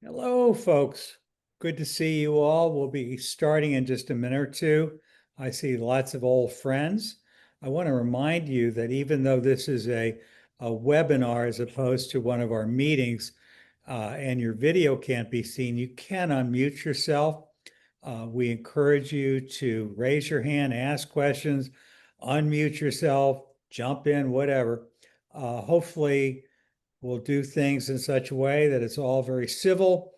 Hello, folks. Good to see you all. We'll be starting in just a minute or two. I see lots of old friends. I want to remind you that even though this is a webinar as opposed to one of our meetings, and your video can't be seen, you can unmute yourself. We encourage you to raise your hand, ask questions, unmute yourself, jump in, whatever. Hopefully, we'll do things in such a way that it's all very civil,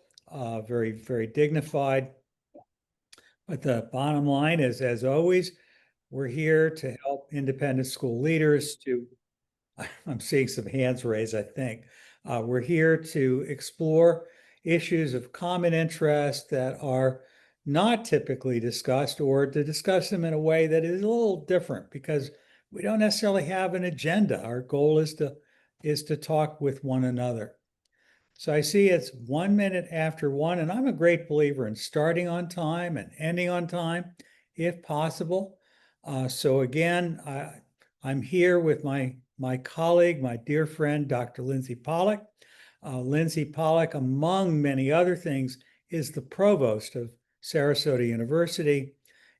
very, very dignified. But the bottom line is, as always, we're here to help independent school leaders to, I'm seeing some hands raised, I think. We're here to explore issues of common interest that are not typically discussed, or to discuss them in a way that is a little different, because we don't necessarily have an agenda. Our goal is to talk with one another. So I see it's 1 minute after 1, and I'm a great believer in starting on time and ending on time, if possible. So again, I'm here with my colleague, my dear friend, Dr. Lindsey Pollock. Lindsey Pollock, among many other things, is the provost of Sarasota University.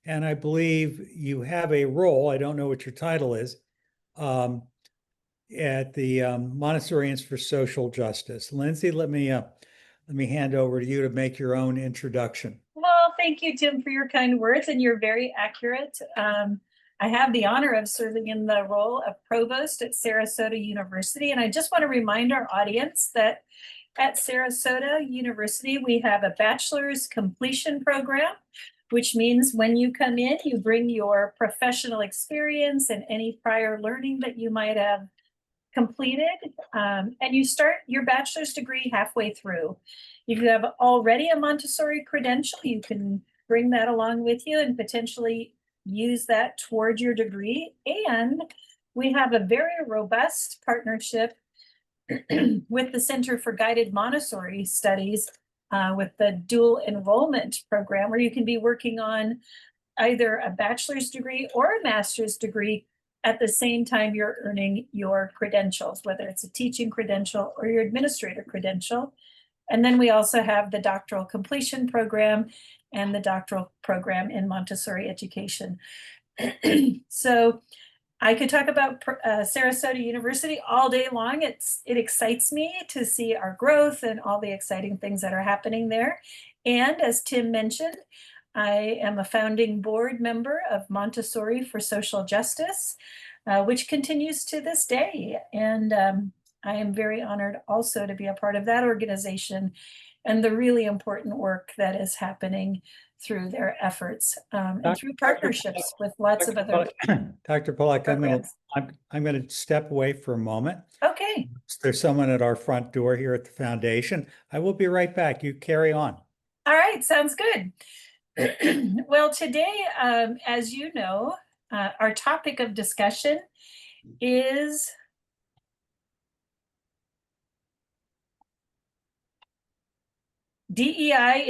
And I believe you have a role, I don't know what your title is, at the Montessorians for Social Justice. Lindsey, let me hand over to you to make your own introduction. Well, thank you, Tim, for your kind words, and you're very accurate. I have the honor of serving in the role of provost at Sarasota University, and I just want to remind our audience that at Sarasota University, we have a bachelor's completion program, which means when you come in, you bring your professional experience and any prior learning that you might have completed, and you start your bachelor's degree halfway through. If you have already a Montessori credential, you can bring that along with you and potentially use that toward your degree. And we have a very robust partnership with the Center for Guided Montessori Studies, with the dual enrollment program, where you can be working on either a bachelor's degree or a master's degree at the same time you're earning your credentials, whether it's a teaching credential or your administrator credential. And then we also have the doctoral completion program and the doctoral program in Montessori education. So I could talk about Sarasota University all day long. It excites me to see our growth and all the exciting things that are happening there. And as Tim mentioned, I am a founding board member of Montessori for Social Justice, which continues to this day. And I am very honored also to be a part of that organization and the really important work that is happening through their efforts, and through partnerships with lots of other Dr. Pollock, I'm programs. going to step away for a moment. Okay. There's someone at our front door here at the foundation. I will be right back. You carry on. All right, sounds good. Well, today, as you know, our topic of discussion is DEI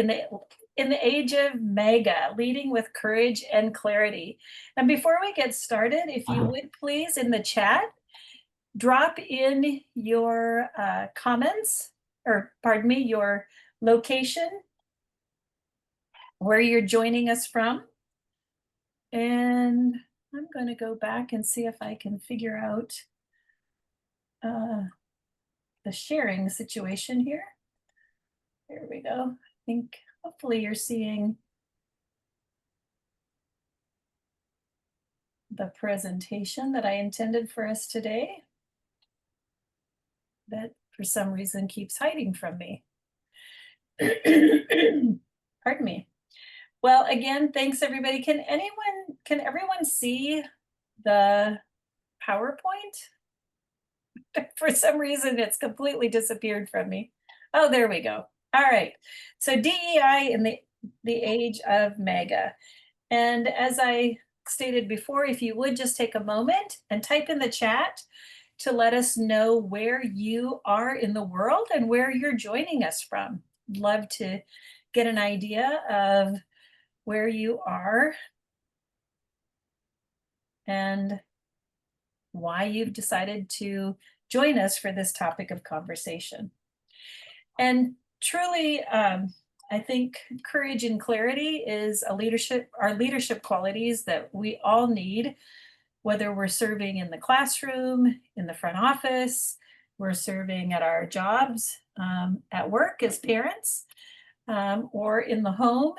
in the age of mega, leading with courage and clarity. And before we get started, if you would please, in the chat, drop in your comments, or pardon me, your location, where you're joining us from. And I'm going to go back and see if I can figure out the sharing situation here. There we go. I think hopefully you're seeing the presentation that I intended for us today, that for some reason keeps hiding from me. Pardon me. Well, again, thanks everybody. Can everyone see the PowerPoint? For some reason, it's completely disappeared from me. Oh, there we go. All right. So DEI in the age of mega. And as I stated before, if you would just take a moment and type in the chat to let us know where you are in the world and where you're joining us from. I'd love to get an idea of where you are and why you've decided to join us for this topic of conversation. And truly, I think courage and clarity is our leadership qualities that we all need, whether we're serving in the classroom, in the front office, we're serving at our jobs, at work as parents, or in the home.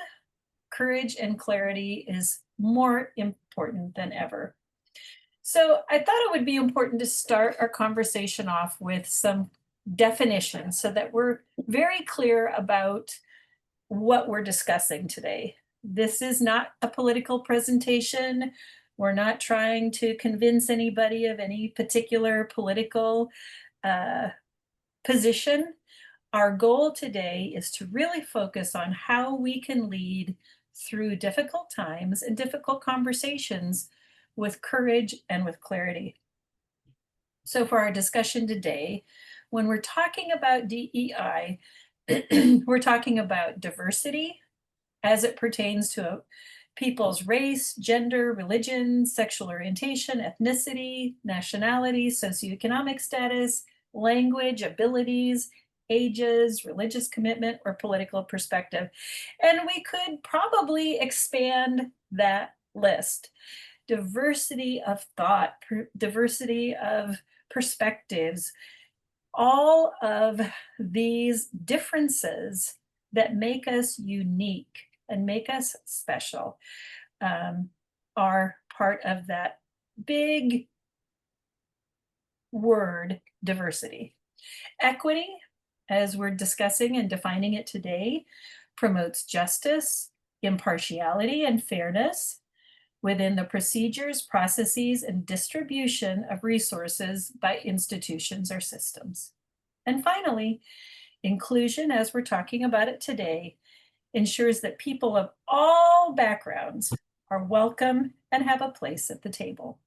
Courage and clarity is more important than ever. So I thought it would be important to start our conversation off with some definitions so that we're very clear about what we're discussing today. This is not a political presentation. We're not trying to convince anybody of any particular political position. Our goal today is to really focus on how we can lead through difficult times and difficult conversations with courage and with clarity. So for our discussion today, when we're talking about DEI, we're talking about diversity as it pertains to people's race, gender, religion, sexual orientation, ethnicity, nationality, socioeconomic status, language, abilities, ages, religious commitment, or political perspective. And we could probably expand that list. Diversity of thought, diversity of perspectives, all of these differences that make us unique and make us special are part of that big word, diversity. Equity, as we're discussing and defining it today, promotes justice, impartiality, and fairness within the procedures, processes, and distribution of resources by institutions or systems. And finally, inclusion, as we're talking about it today, ensures that people of all backgrounds are welcome and have a place at the table.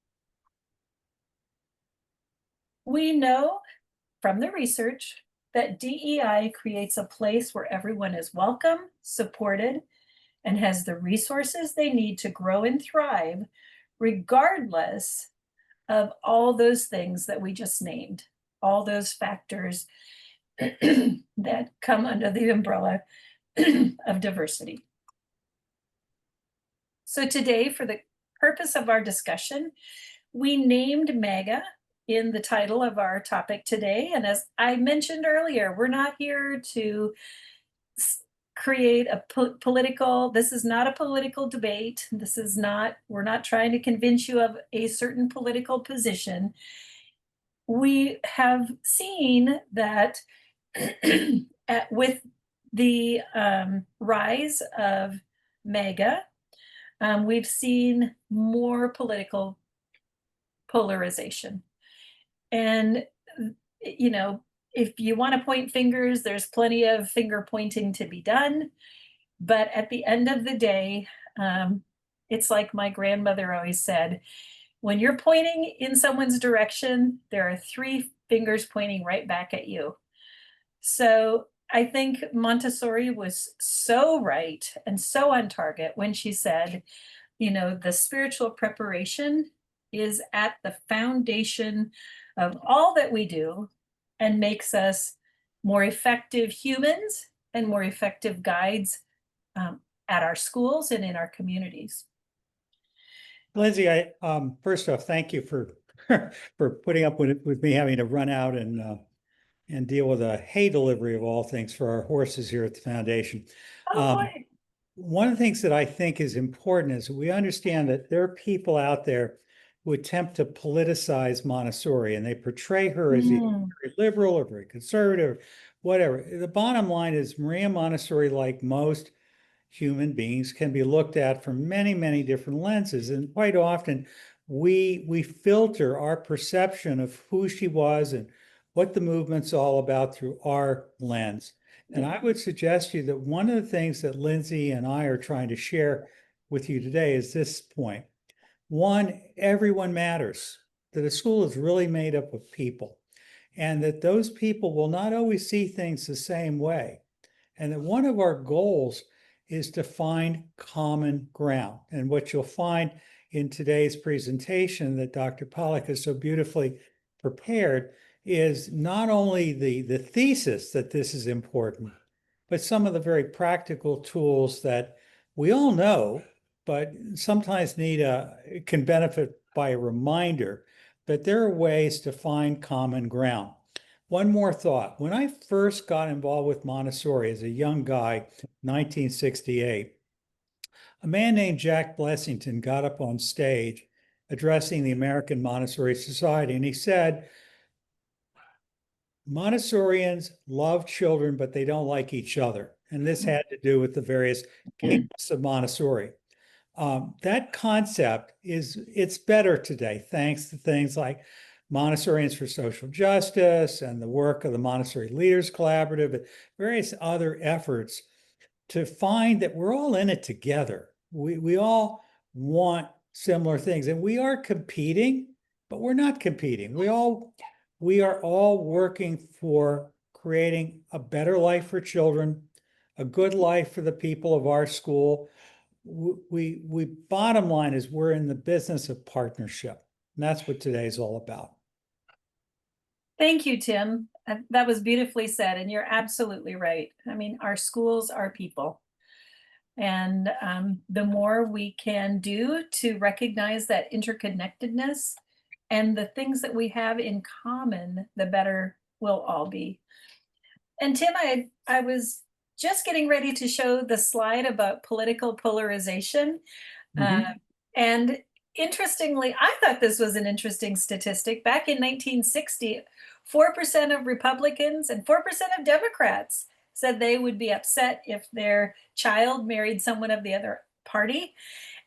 We know from the research that DEI creates a place where everyone is welcome, supported, and has the resources they need to grow and thrive, regardless of all those things that we just named, all those factors that come under the umbrella of diversity. So today, for the purpose of our discussion, we named MAGA in the title of our topic today. And as I mentioned earlier, we're not here to create a political, this is not a political debate. This is not, we're not trying to convince you of a certain political position. We have seen that with the rise of MAGA, we've seen more political polarization. And, you know, if you want to point fingers, there's plenty of finger pointing to be done. But at the end of the day, it's like my grandmother always said, when you're pointing in someone's direction, there are 3 fingers pointing right back at you. So I think Montessori was so right and so on target when she said, you know, the spiritual preparation is at the foundation of all that we do and makes us more effective humans and more effective guides at our schools and in our communities. Lindsey, first off, thank you for for putting up with me having to run out and deal with a hay delivery of all things for our horses here at the foundation. Oh, boy. One of the things that I think is important is we understand that there are people out there who attempt to politicize Montessori, and they portray her as either very liberal or very conservative, whatever. The bottom line is Maria Montessori, like most human beings, can be looked at from many, many different lenses. And quite often we filter our perception of who she was and what the movement's all about through our lens. And I would suggest to you that one of the things that Lindsey and I are trying to share with you today is this point. One, everyone matters, that a school is really made up of people, and that those people will not always see things the same way. And that one of our goals is to find common ground. And what you'll find in today's presentation that Dr. Pollock has so beautifully prepared is not only the thesis that this is important, but some of the very practical tools that we all know, but sometimes can benefit by a reminder that there are ways to find common ground. One more thought. When I first got involved with Montessori as a young guy, 1968, a man named Jack Blessington got up on stage addressing the American Montessori Society, and he said, Montessorians love children, but they don't like each other. And this had to do with the various camps of Montessori. That concept it's better today, thanks to things like Montessorians for Social Justice and the work of the Montessori Leaders Collaborative and various other efforts to find that we're all in it together. We all want similar things, and we are competing, but we're not competing. We are all working for creating a better life for children, a good life for the people of our school. We bottom line is we're in the business of partnership, and that's what today's all about. Thank you, Tim. That was beautifully said, and you're absolutely right. I mean, our schools are people. And the more we can do to recognize that interconnectedness and the things that we have in common, the better we'll all be. And Tim, I was just getting ready to show the slide about political polarization. And interestingly, I thought this was an interesting statistic. Back in 1960, 4% of Republicans and 4% of Democrats said they would be upset if their child married someone of the other party.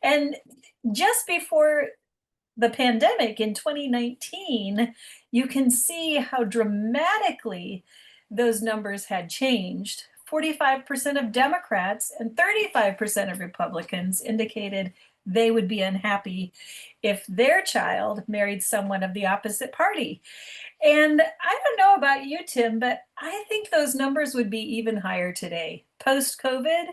And just before the pandemic in 2019, you can see how dramatically those numbers had changed. 45% of Democrats and 35% of Republicans indicated they would be unhappy if their child married someone of the opposite party. And I don't know about you, Tim, but I think those numbers would be even higher today. Post-COVID,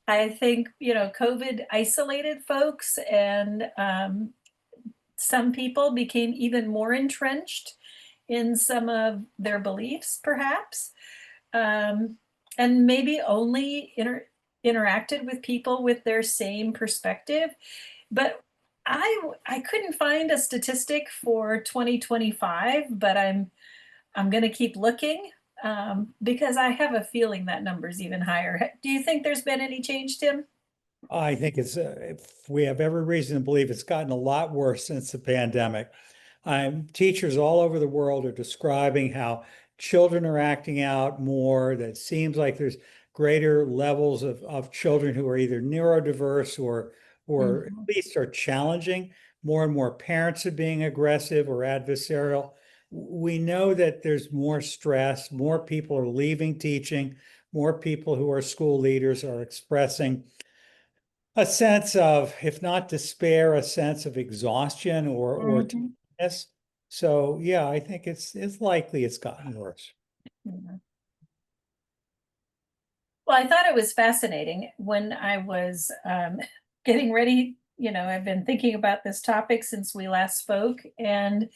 I think, COVID isolated folks, and some people became even more entrenched in some of their beliefs, perhaps, and maybe only interacted with people with their same perspective. But I couldn't find a statistic for 2025, but I'm going to keep looking because I have a feeling that number's even higher. Do you think there's been any change, Tim? I think we have every reason to believe it's gotten a lot worse since the pandemic. Teachers all over the world are describing how children are acting out more. That seems like there's greater levels of children who are either neurodiverse or at least are challenging. More and more parents are being aggressive or adversarial. We know that there's more stress, more people are leaving teaching, more people who are school leaders are expressing a sense of, if not despair, a sense of exhaustion or tiredness. So yeah, I think it's likely it's gotten worse. Well, I thought it was fascinating when I was getting ready. I've been thinking about this topic since we last spoke, and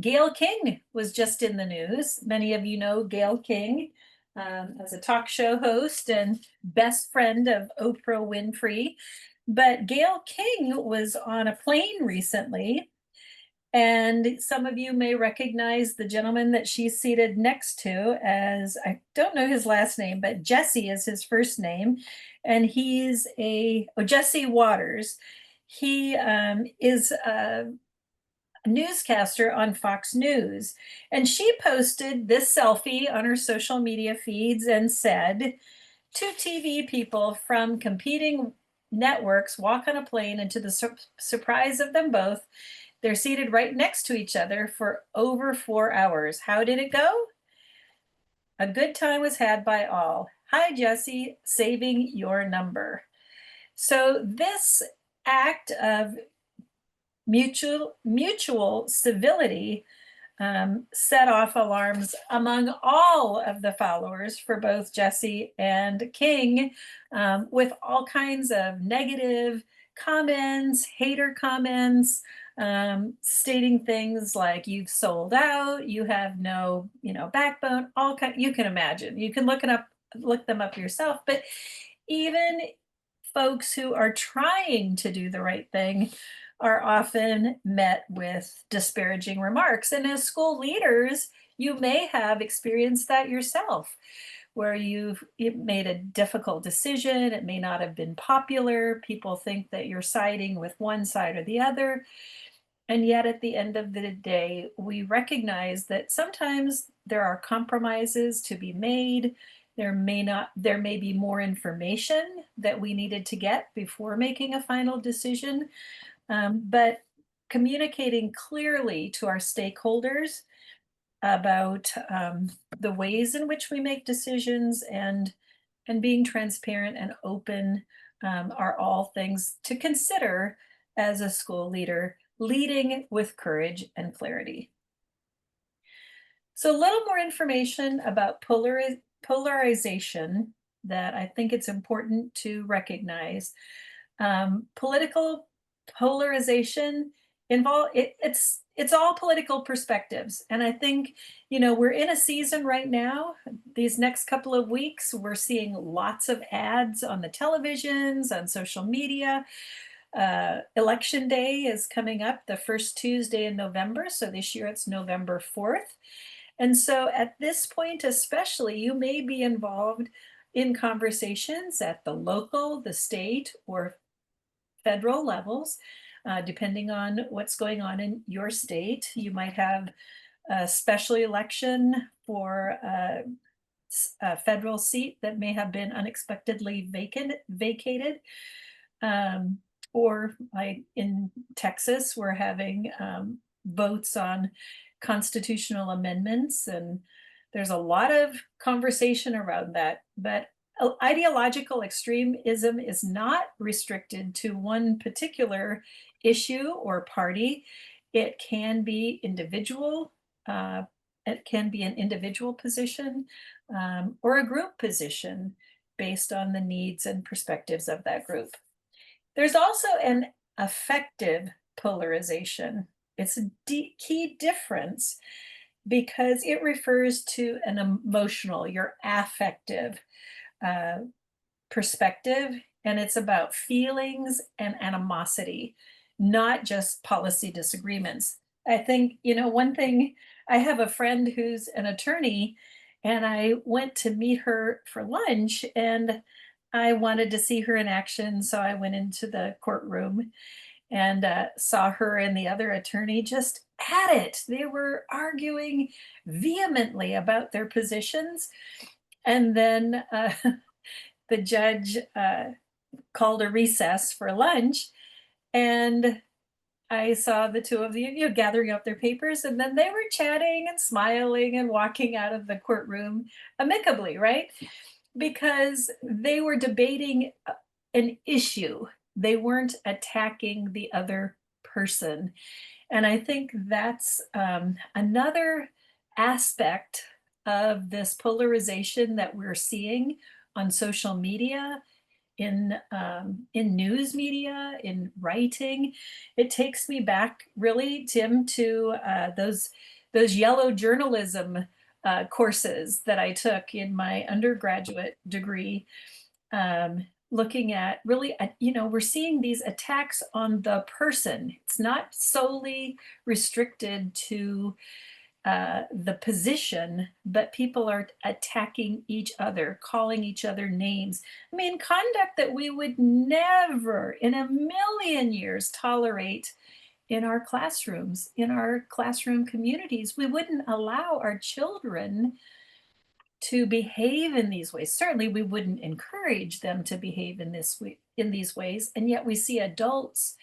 Gayle King was just in the news. Many of you know Gayle King as a talk show host and best friend of Oprah Winfrey. But Gayle King was on a plane recently, and some of you may recognize the gentleman that she's seated next to as, I don't know his last name, but Jesse is his first name. And he's Jesse Waters. He is a newscaster on Fox News. And she posted this selfie on her social media feeds and said, two TV people from competing networks walk on a plane, and to the surprise of them both, they're seated right next to each other for over 4 hours. How did it go? A good time was had by all. Hi, Jesse, saving your number. So this act of mutual civility set off alarms among all of the followers for both Jesse and King, with all kinds of negative comments, hater comments, stating things like "you've sold out," "you have no, backbone." You can imagine. You can look it up look them up yourself. But even folks who are trying to do the right thing are often met with disparaging remarks. And as school leaders, you may have experienced that yourself, where you've made a difficult decision. It may not have been popular. People think that you're siding with one side or the other. And yet, at the end of the day, we recognize that sometimes there are compromises to be made. There may be more information that we needed to get before making a final decision. But communicating clearly to our stakeholders about the ways in which we make decisions and being transparent and open are all things to consider as a school leader, leading with courage and clarity. So a little more information about polarization that I think it's important to recognize. Political polarization it's all political perspectives. And I think, we're in a season right now, these next couple of weeks, we're seeing lots of ads on the televisions, on social media. Election day is coming up the first Tuesday in November. So this year it's November 4th. And so at this point, especially, you may be involved in conversations at the local, the state, or federal levels, depending on what's going on in your state. You might have a special election for a federal seat that may have been unexpectedly vacated. Or in Texas, we're having votes on constitutional amendments, and there's a lot of conversation around that. But ideological extremism is not restricted to one particular issue or party. It can be individual. It can be an individual position or a group position based on the needs and perspectives of that group. There's also an affective polarization. It's a key difference because it refers to an emotional, your affective perspective, and it's about feelings and animosity, not just policy disagreements. I think, one thing, I have a friend who's an attorney, and I went to meet her for lunch, and I wanted to see her in action. So I went into the courtroom and saw her and the other attorney just at it. They were arguing vehemently about their positions. And then the judge called a recess for lunch, and I saw the two of you, gathering up their papers, and then they were chatting and smiling and walking out of the courtroom amicably, right? Because they were debating an issue. They weren't attacking the other person. And I think that's another aspect of this polarization that we're seeing on social media, in news media, in writing. It takes me back, really, Tim, to those yellow journalism courses that I took in my undergraduate degree, looking at really, we're seeing these attacks on the person. It's not solely restricted to the position, but people are attacking each other, calling each other names. I mean, conduct that we would never in a million years tolerate in our classrooms, in our classroom communities. We wouldn't allow our children to behave in these ways. Certainly, we wouldn't encourage them to behave in these ways. And yet we see adults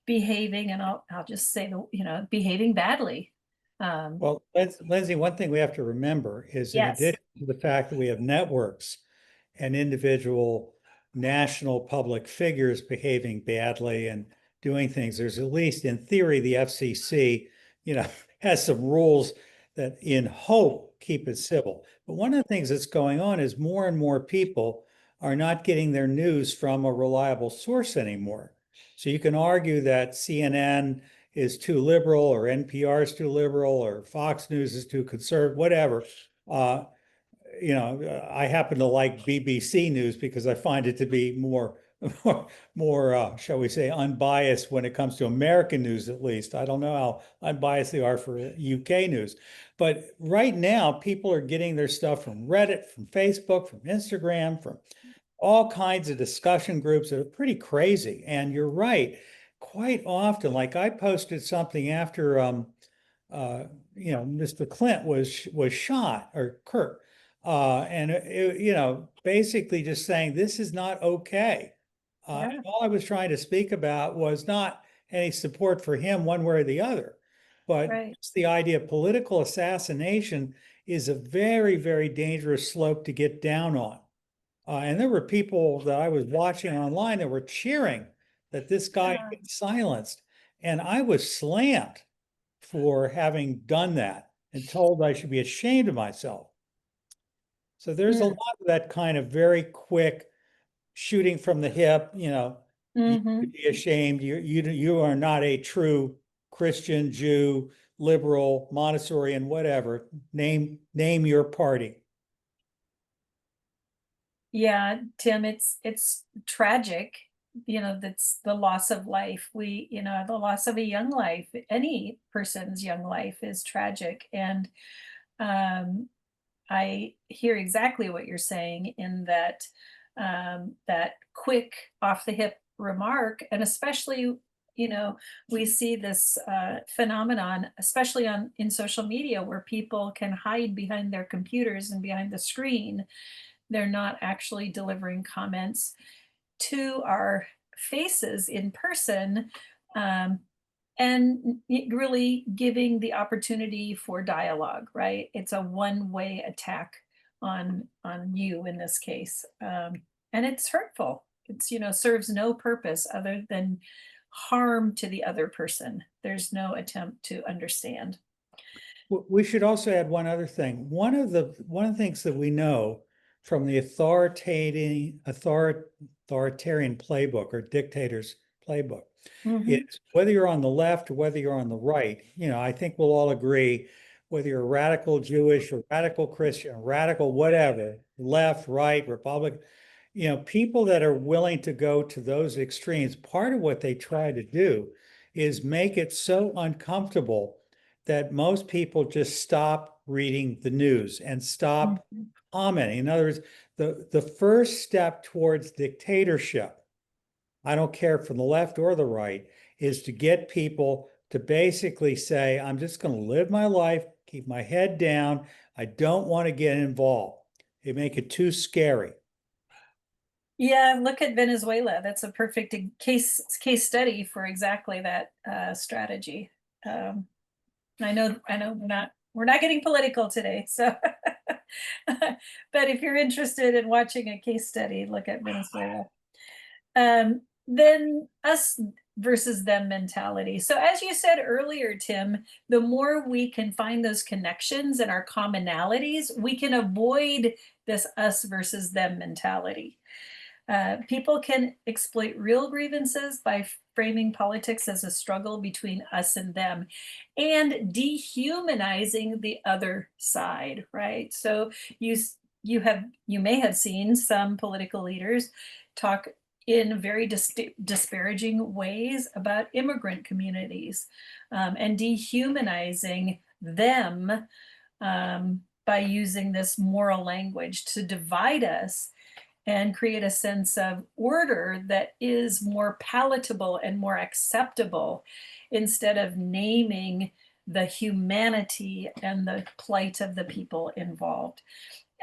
behaving, and I'll just say, behaving badly. Well, Lindsey, one thing we have to remember is, in Yes. addition to the fact that we have networks and individual national public figures behaving badly and doing things, there's, at least in theory, the FCC, has some rules that, in hope, keep it civil. But one of the things that's going on is more and more people are not getting their news from a reliable source anymore. So you can argue that CNN is too liberal, or NPR is too liberal, or Fox News is too conservative, whatever. I happen to like BBC News because I find it to be more, shall we say, unbiased when it comes to American news, at least. I don't know how unbiased they are for UK news. But right now, people are getting their stuff from Reddit, from Facebook, from Instagram, from all kinds of discussion groups that are pretty crazy. And you're right, quite often, like I posted something after Mr. Clint was shot, or Kurt, and basically just saying this is not okay. Yeah. And all I was trying to speak about was not any support for him one way or the other, but Right. it's the idea of political assassination is a very, very dangerous slope to get down on. And there were people that I was watching online that were cheering that this guy Yeah. get silenced, and I was slammed for having done that and told I should be ashamed of myself. So there's a Mm. lot of that kind of very quick shooting from the hip, you Mhm. should be ashamed. You are not a true Christian, Jew, liberal, Montessori, and whatever. Name your party. Yeah, Tim, it's tragic, that's the loss of life. The loss of a young life, any person's young life is tragic. And um, I hear exactly what you're saying in that that quick off the hip remark, and especially, we see this phenomenon, especially on in social media, where people can hide behind their computers and behind the screen. They're not actually delivering comments to our faces in person, um, and really giving the opportunity for dialogue, right? It's a one-way attack on you in this case, and it's hurtful. It's, serves no purpose other than harm to the other person. There's no attempt to understand. We should also add one other thing. One of the things that we know from the authoritarian playbook or dictator's playbook is Mhm. whether you're on the left or whether you're on the right. I think we'll all agree, whether you're a radical Jewish or radical Christian, radical whatever, left, right, Republican, people that are willing to go to those extremes, part of what they try to do is make it so uncomfortable that most people just stop reading the news and stop Mhm. commenting. In other words, the first step towards dictatorship, I don't care from the left or the right, is to get people to basically say, I'm just going to live my life, keep my head down. I don't want to get involved. They make it too scary. Yeah, look at Venezuela. That's a perfect case study for exactly that strategy. Um, I know we're not getting political today, so but if you're interested in watching a case study, look at Venezuela. Then us versus them mentality. So as you said earlier, Tim, the more we can find those connections and our commonalities, we can avoid this us versus them mentality. People can exploit real grievances by framing politics as a struggle between us and them and dehumanizing the other side, right? So you you may have seen some political leaders talk in very disparaging ways about immigrant communities, and dehumanizing them, by using this moral language to divide us and create a sense of order that is more palatable and more acceptable, instead of naming the humanity and the plight of the people involved.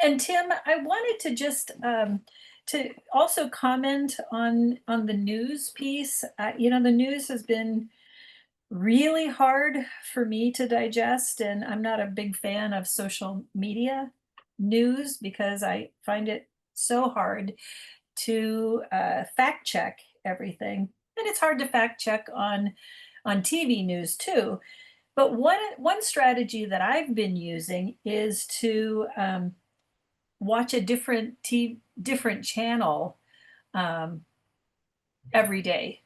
And Tim, I wanted to just to also comment on the news piece. The news has been really hard for me to digest, and I'm not a big fan of social media news because I find it so hard to fact check everything, and it's hard to fact check on TV news too. But one strategy that I've been using is to watch a different channel um, every day,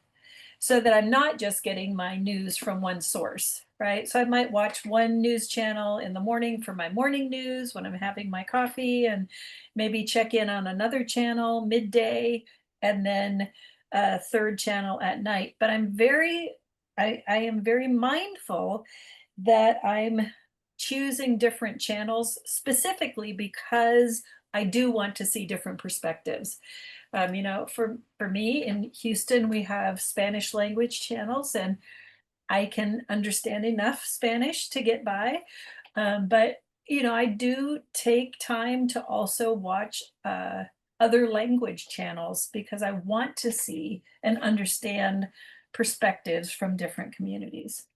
so that I'm not just getting my news from one source. right? So I might watch one news channel in the morning for my morning news when I'm having my coffee, and maybe check in on another channel midday, and then a third channel at night. But I am very mindful that I'm choosing different channels specifically because I do want to see different perspectives. For me in Houston, we have Spanish language channels, and I can understand enough Spanish to get by. But I do take time to also watch other language channels because I want to see and understand perspectives from different communities.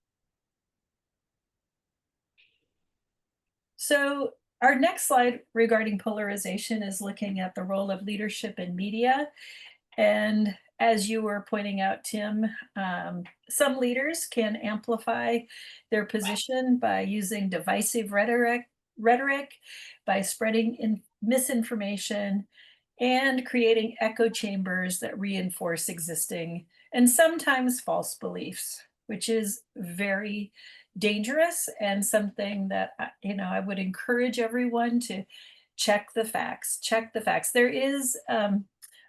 So our next slide regarding polarization is looking at the role of leadership in media. And as you were pointing out, Tim, some leaders can amplify their position by using divisive rhetoric, by spreading misinformation, and creating echo chambers that reinforce existing and sometimes false beliefs, which is very dangerous and something that I would encourage everyone to check the facts. Check the facts. There is a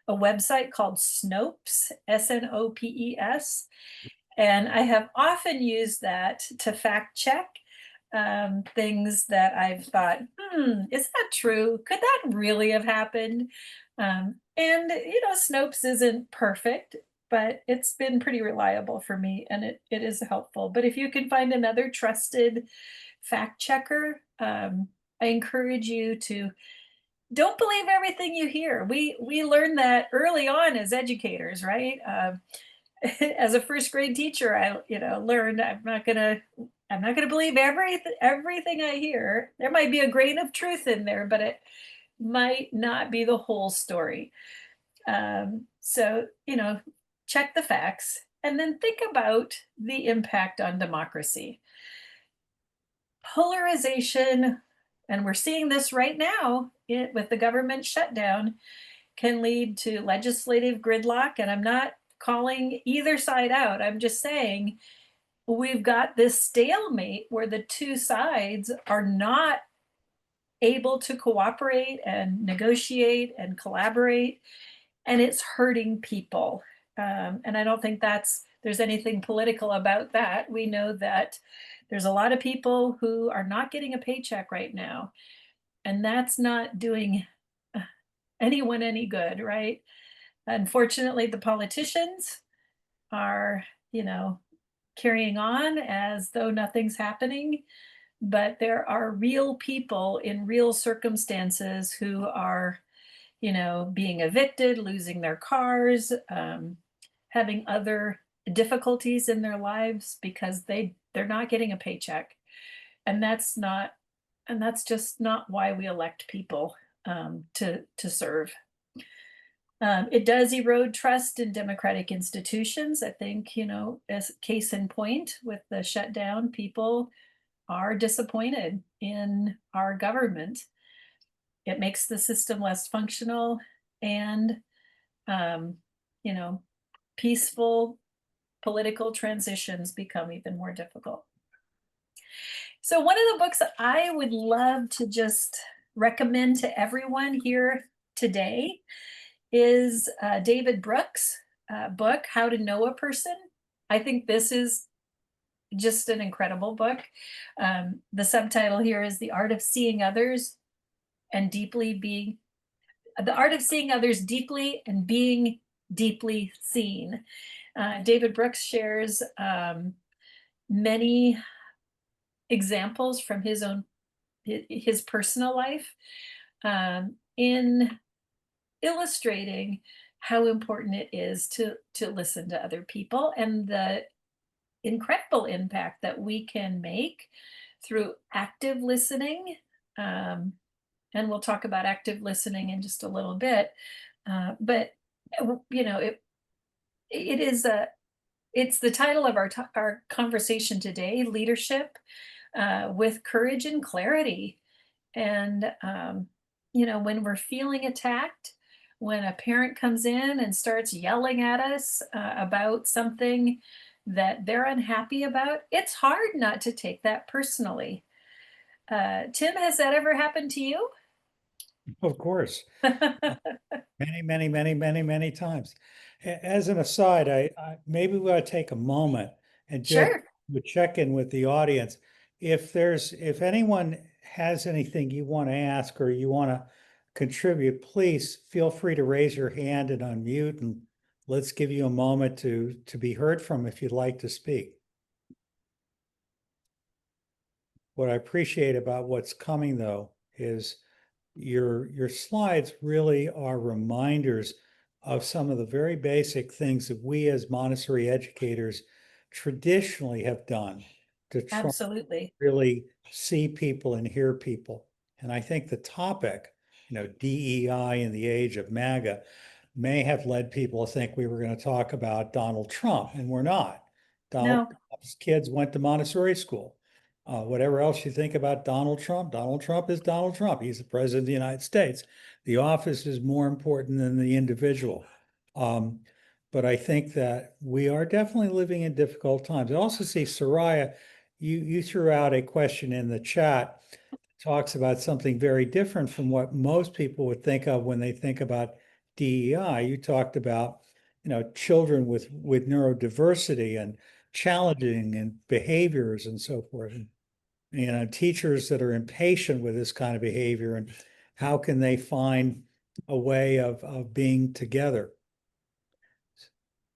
website called Snopes, Snopes, and I have often used that to fact check things that I've thought, is that true? Could that really have happened? And Snopes isn't perfect, but it's been pretty reliable for me, and it is helpful. But if you can find another trusted fact checker, I encourage you to don't believe everything you hear. We learn that early on as educators, right? As a first grade teacher, I learned I'm not gonna believe everything I hear. There might be a grain of truth in there, but it might not be the whole story. So check the facts and then think about the impact on democracy. Polarization, and we're seeing this right now with the government shutdown, can lead to legislative gridlock. And I'm not calling either side out. I'm just saying we've got this stalemate where the two sides are not able to cooperate and negotiate and collaborate, and it's hurting people. And I don't think there's anything political about that. We know that there's a lot of people who are not getting a paycheck right now, and that's not doing anyone any good, right? Unfortunately, the politicians are, carrying on as though nothing's happening, but there are real people in real circumstances who are, being evicted, losing their cars, having other difficulties in their lives because they're not getting a paycheck. And that's just not why we elect people to serve. It does erode trust in democratic institutions. I think, as case in point with the shutdown, people are disappointed in our government. It makes the system less functional, and, um, you know, peaceful political transitions become even more difficult. So one of the books that I would love to just recommend to everyone here today is David Brooks' book, How to Know a Person. I think this is just an incredible book. The subtitle here is The Art of Seeing Others and The Art of Seeing Others Deeply and Being Deeply Seen. David Brooks shares many examples from his personal life in illustrating how important it is to listen to other people and the incredible impact that we can make through active listening. And we'll talk about active listening in just a little bit. But it's the title of our conversation today: leadership with courage and clarity. And when we're feeling attacked, when a parent comes in and starts yelling at us about something that they're unhappy about, it's hard not to take that personally. Tim, has that ever happened to you? Of course, many, many, many, many, many times. As an aside, I maybe we ought to take a moment and just Sure. check in with the audience. If anyone has anything you want to ask or you want to contribute, please feel free to raise your hand and unmute, and let's give you a moment to be heard from if you'd like to speak. What I appreciate about what's coming, though, is your slides really are reminders of some of the very basic things that we as Montessori educators traditionally have done to try to Absolutely. really see people and hear people. And I think the topic, DEI in the age of MAGA, may have led people to think we were going to talk about Donald Trump, and we're not. Donald No, Trump's kids went to Montessori school. Whatever else you think about Donald Trump is Donald Trump. He's the president of the United States. The office is more important than the individual. Um, but I think that we are definitely living in difficult times. I also see Soraya, you threw out a question in the chat, talks about something very different from what most people would think of when they think about DEI. You talked about, children with neurodiversity and challenging and behaviors and so forth. And, teachers that are impatient with this kind of behavior, and how can they find a way of being together?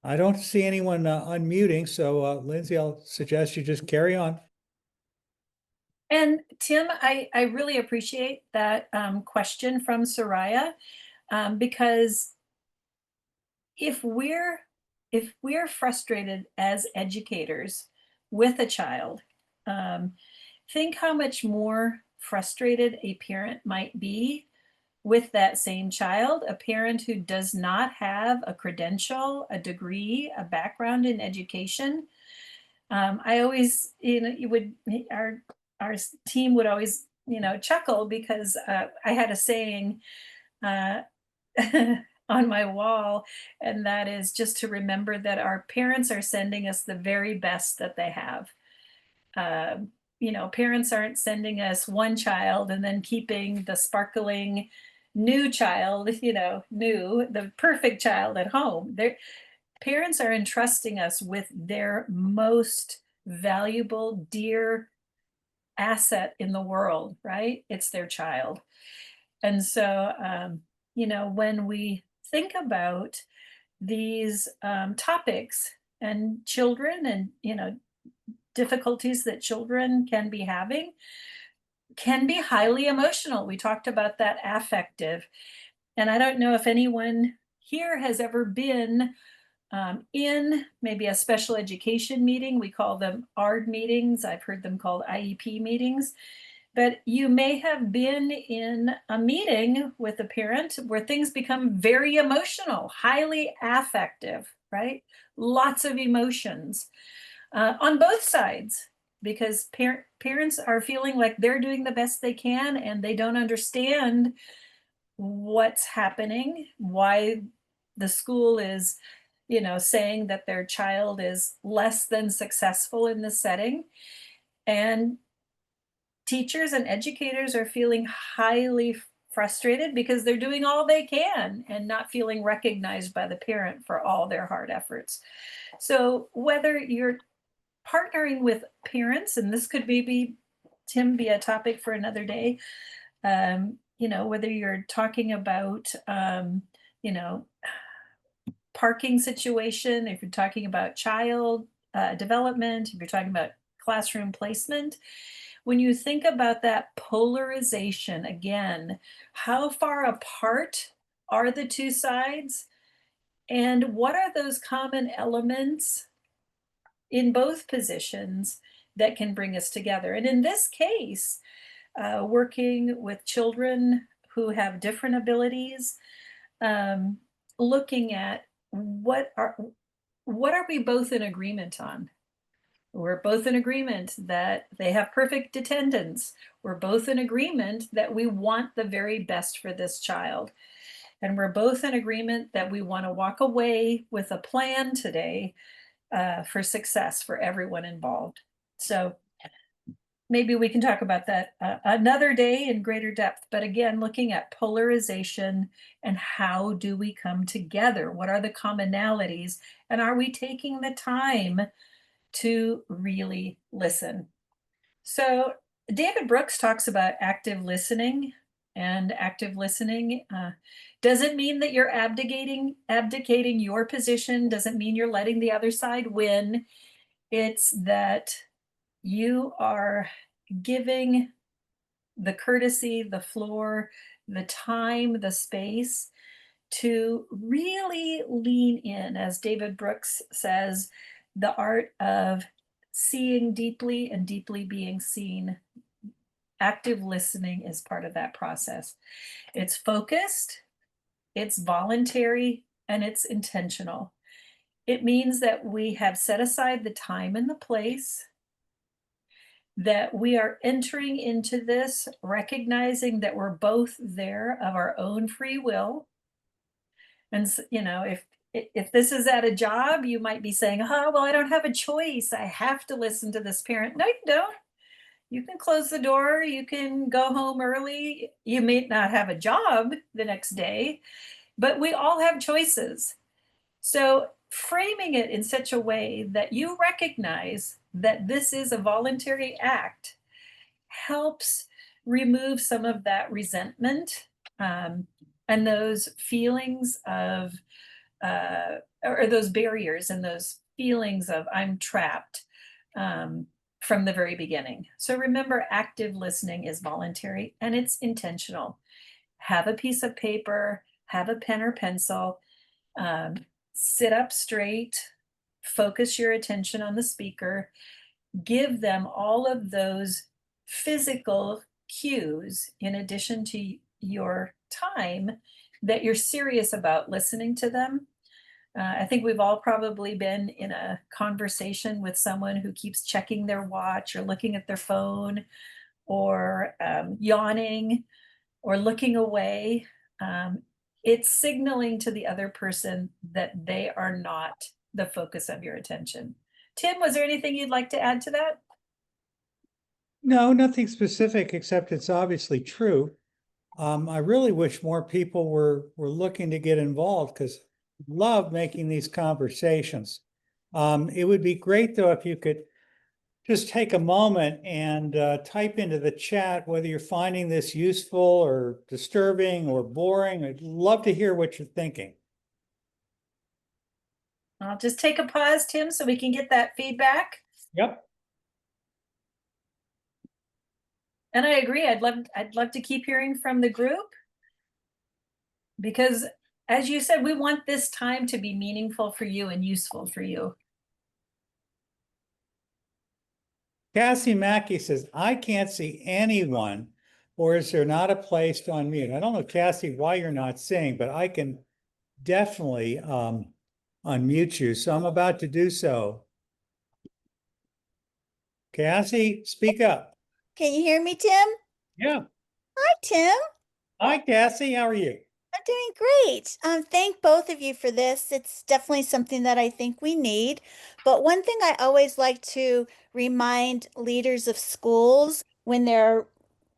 I don't see anyone unmuting, so Lindsey, I'll suggest you just carry on. and Tim, I really appreciate that question from Soraya, because if we're frustrated as educators with a child, um, think how much more frustrated a parent might be with that same child, a parent who does not have a credential, a degree, a background in education. I always, you would our team would always, chuckle because I had a saying uh, on my wall, and that is just to remember that our parents are sending us the very best that they have. Parents aren't sending us one child and then keeping the sparkling new child, the perfect child at home. Their parents are entrusting us with their most valuable, dear asset in the world, right? It's their child. And so, when we think about these topics and children and, difficulties that children can be having, can be highly emotional. We talked about that affective. And I don't know if anyone here has ever been in maybe a special education meeting. We call them ARD meetings. I've heard them called IEP meetings. But you may have been in a meeting with a parent where things become very emotional, highly affective, right? Lots of emotions on both sides, because parents are feeling like they're doing the best they can and they don't understand what's happening, why the school is, saying that their child is less than successful in this setting. And teachers and educators are feeling highly frustrated because they're doing all they can and not feeling recognized by the parent for all their hard efforts. So whether you're partnering with parents, and this could maybe, Tim, be a topic for another day, whether you're talking about, parking situation, if you're talking about child development, if you're talking about classroom placement, when you think about that polarization again, how far apart are the two sides? And what are those common elements in both positions that can bring us together? And in this case, working with children who have different abilities, um, looking at what are we both in agreement on? We're both in agreement that they have perfect attendance. We're both in agreement that we want the very best for this child. And we're both in agreement that we want to walk away with a plan today for success for everyone involved. So maybe we can talk about that another day in greater depth. But again, looking at polarization and how do we come together? What are the commonalities? And are we taking the time to really listen? So David Brooks talks about active listening, and active listening doesn't mean that you're abdicating your position, doesn't mean you're letting the other side win. It's that you are giving the courtesy, the floor, the time, the space to really lean in, as David Brooks says, the art of seeing deeply and deeply being seen. Active listening is part of that process. It's focused, it's voluntary, and it's intentional. It means that we have set aside the time and the place, that we are entering into this recognizing that we're both there of our own free will. And you know, if this is at a job, you might be saying, oh, well, I don't have a choice, I have to listen to this parent. No, you don't. You can close the door, you can go home early, you may not have a job the next day, but we all have choices. So framing it in such a way that you recognize that this is a voluntary act helps remove some of that resentment, and those feelings of, or those barriers and those feelings of I'm trapped, from the very beginning. So remember, active listening is voluntary and it's intentional. Have a piece of paper, have a pen or pencil, sit up straight, focus your attention on the speaker, give them all of those physical cues in addition to your time that you're serious about listening to them. I think we've all probably been in a conversation with someone who keeps checking their watch or looking at their phone or yawning or looking away. It's signaling to the other person that they are not the focus of your attention. Tim, was there anything you'd like to add to that? No, nothing specific, except it's obviously true. I really wish more people were looking to get involved because I love making these conversations. It would be great though if you could just take a moment and type into the chat whether you're finding this useful or disturbing or boring. I'd love to hear what you're thinking. I'll just take a pause, Tim, so we can get that feedback. Yep. And I agree. I'd love to keep hearing from the group, because as you said, we want this time to be meaningful for you and useful for you. Cassie Mackey says, I can't see anyone, or is there not a place to unmute? I don't know, Cassie, why you're not seeing, but I can definitely unmute you. So I'm about to do so. Cassie, speak up. Can you hear me, Tim? Yeah. Hi, Tim. Hi, Cassie. How are you? I'm doing great. Thank both of you for this. It's definitely something that I think we need. But one thing I always like to remind leaders of schools when they're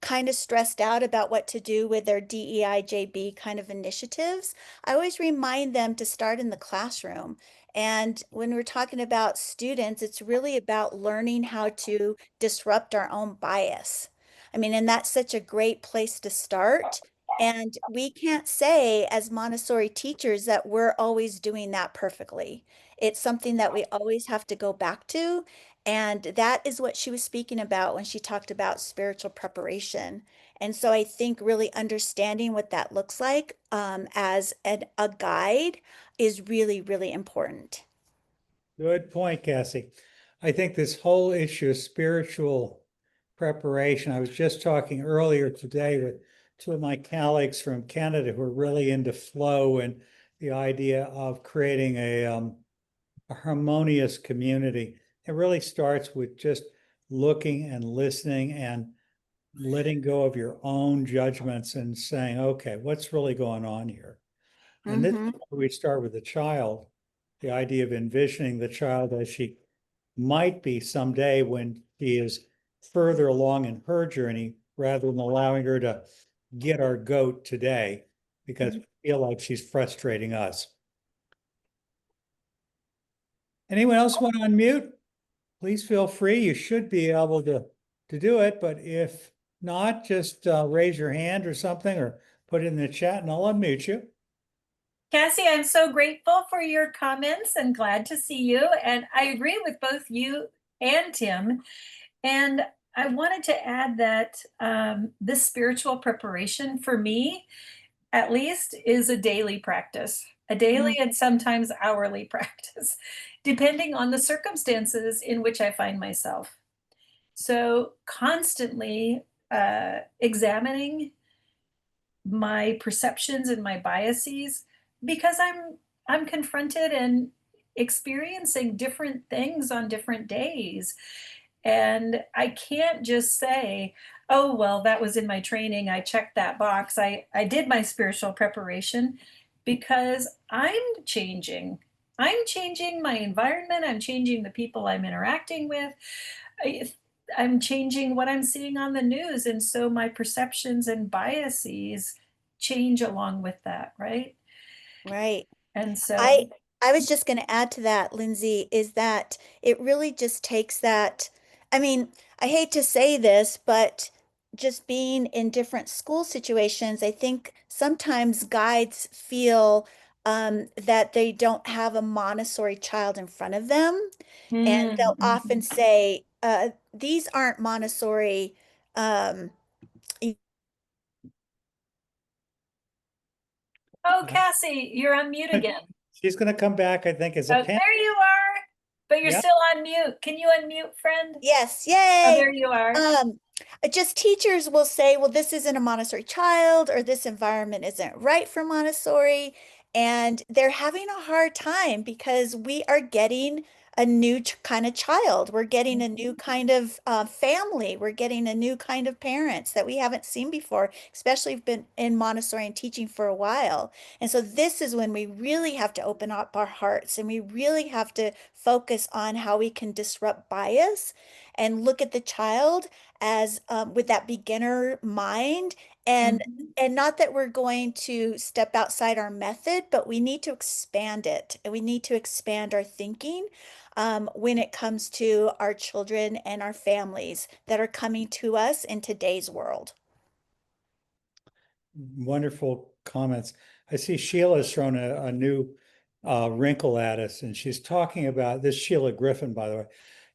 kind of stressed out about what to do with their DEI JB kind of initiatives, I always remind them to start in the classroom. And when we're talking about students, it's really about learning how to disrupt our own bias. I mean, and that's such a great place to start. And we can't say as Montessori teachers that we're always doing that perfectly. It's something that we always have to go back to. And that is what she was speaking about when she talked about spiritual preparation. And so I think really understanding what that looks like as a guide is really, really important. Good point, Cassie. I think this whole issue of spiritual preparation, I was just talking earlier today with two of my colleagues from Canada who are really into flow and the idea of creating a harmonious community. It really starts with just looking and listening and letting go of your own judgments and saying, okay, what's really going on here? And this is where we start with the child. the idea of envisioning the child as she might be someday when she is further along in her journey, rather than allowing her to get our goat today because we feel like she's frustrating us. Anyone else want to unmute? Please feel free. You should be able to do it, but if not, just raise your hand or something, or put it in the chat and I'll unmute you. Cassie, I'm so grateful for your comments and glad to see you. And I agree with both you and Tim. And I wanted to add that this spiritual preparation for me, at least, is a daily practice, a daily and sometimes hourly practice, depending on the circumstances in which I find myself. So constantly examining my perceptions and my biases, because I'm confronted and experiencing different things on different days. And I can't just say, oh, well, that was in my training. I checked that box. I did my spiritual preparation, because I'm changing. I'm changing my environment. I'm changing the people I'm interacting with. I'm changing what I'm seeing on the news. And so my perceptions and biases change along with that, right? Right. And so, I was just going to add to that, Lindsay, is that it really just takes that. I mean, I hate to say this, but just being in different school situations, I think sometimes guides feel that they don't have a Montessori child in front of them. And they'll often say, these aren't Montessori. Um, oh, Cassie, you're on mute again. She's going to come back, I think, as a Oh, pen. there you are, but you're Yep. still on mute. Can you unmute, friend? Yes, Oh, yay. there you are. Just teachers will say, well, this isn't a Montessori child, or this environment isn't right for Montessori. And they're having a hard time because we are getting a new kind of child. We're getting a new kind of family. We're getting a new kind of parents that we haven't seen before, especially if been in Montessori and teaching for a while. And so this is when we really have to open up our hearts, and we really have to focus on how we can disrupt bias and look at the child as with that beginner mind, and not that we're going to step outside our method, but we need to expand it, and we need to expand our thinking when it comes to our children and our families that are coming to us in today's world. Wonderful comments. I see Sheila's thrown a new wrinkle at us, and she's talking about this. Sheila Griffin, by the way.